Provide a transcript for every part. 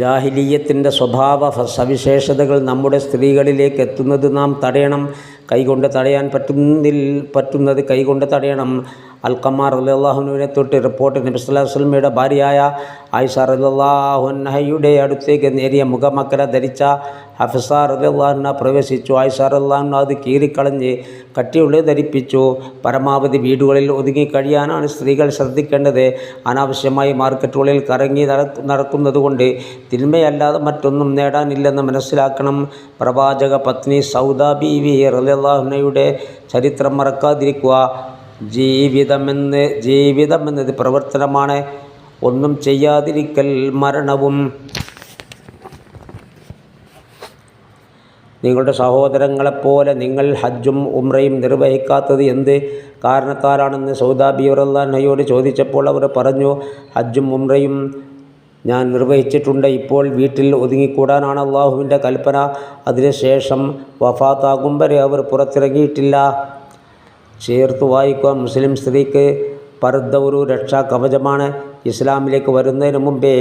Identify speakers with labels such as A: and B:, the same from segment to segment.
A: ജാഹിലിയ്യത്തിൻ്റെ സ്വഭാവ സവിശേഷതകൾ നമ്മുടെ സ്ത്രീകളിലേക്ക് എത്തുന്നത് നാം തടയണം. കൈകൊണ്ട് തടയാൻ പറ്റുന്നത് കൈകൊണ്ട് തടയണം. അൽഖമാർ റളിയല്ലാഹുവിനെ തൊട്ട് റിപ്പോർട്ട് നബി സല്ലല്ലാഹു അലൈഹി വസല്ലമയുടെ ഭാര്യയായ ആയിഷ റളിയല്ലാഹു അൻഹയുടെ അടുത്തേക്ക് നേരിയ മുഖമക്കര ധരിച്ച ഹഫ്സ റളിയല്ലാഹു അൻഹ പ്രവേശിച്ചു. ആയിഷ റളിയല്ലാഹു അൻഹ അത് കീറിക്കളഞ്ഞ് കട്ടിയുള്ളത് ധരിപ്പിച്ചു. പരമാവധി വീടുകളിൽ ഒതുങ്ങിക്കഴിയാനാണ് സ്ത്രീകൾ ശ്രദ്ധിക്കേണ്ടത്. അനാവശ്യമായി മാർക്കറ്റുകളിൽ കറങ്ങി നടക്കുന്നത് കൊണ്ട് തിന്മയല്ലാതെ മറ്റൊന്നും നേടാനില്ലെന്ന് മനസ്സിലാക്കണം. പ്രവാചക പത്നി സൗദ ബീവി റളിയല്ലാഹു അൻഹയുടെ ചരിത്രം മറക്കാതിരിക്കുക. ജീവിതമെന്നത് പ്രവർത്തനമാണ്. ഒന്നും ചെയ്യാതിരിക്കൽ മരണവും. നിങ്ങളുടെ സഹോദരങ്ങളെപ്പോലെ നിങ്ങൾ ഹജ്ജും ഉംറയും നിർവഹിക്കാത്തത് എന്ത് കാരണത്താലാണെന്ന് സൗദ ബീവി റളിയല്ലാഹു അൻഹയോട് ചോദിച്ചപ്പോൾ അവർ പറഞ്ഞു, ഹജ്ജും ഉംറയും ഞാൻ നിർവഹിച്ചിട്ടുണ്ട്. ഇപ്പോൾ വീട്ടിൽ ഒതുങ്ങിക്കൂടാനാണ് അള്ളാഹുവിൻ്റെ കൽപ്പന. അതിനുശേഷം വഫാത്താകും വരെ അവർ പുറത്തിറങ്ങിയിട്ടില്ല. ചേർത്ത് വായിക്കുക. മുസ്ലിം സ്ത്രീക്ക് പർദ്ദ ഒരു രക്ഷാ കവചമാണ്. ഇസ്ലാമിലേക്ക് വരുന്നതിന് മുമ്പേ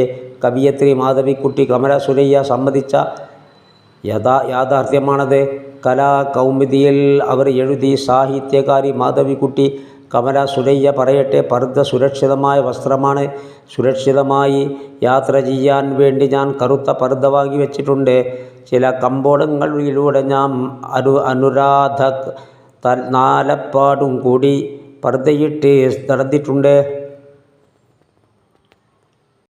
A: കവിയത്രി മാധവിക്കുട്ടി കമല സുരയ്യ സമ്മതിച്ച യാഥാർത്ഥ്യമാണത്. കലാകൗമുദിയിൽ അവർ എഴുതി, സാഹിത്യകാരി മാധവിക്കുട്ടി കമല സുരയ്യ പറയട്ടെ, പർദ്ദ സുരക്ഷിതമായ വസ്ത്രമാണ്. സുരക്ഷിതമായി യാത്ര ചെയ്യാൻ വേണ്ടി ഞാൻ കറുത്ത പർദ്ദ വാങ്ങി വെച്ചിട്ടുണ്ട്. ചില കമ്പോളങ്ങളിലൂടെ ഞാൻ അനുരാധ നാലപ്പാടും കൂടി പർദ്ദയിട്ട് നടന്നിട്ടുണ്ട്.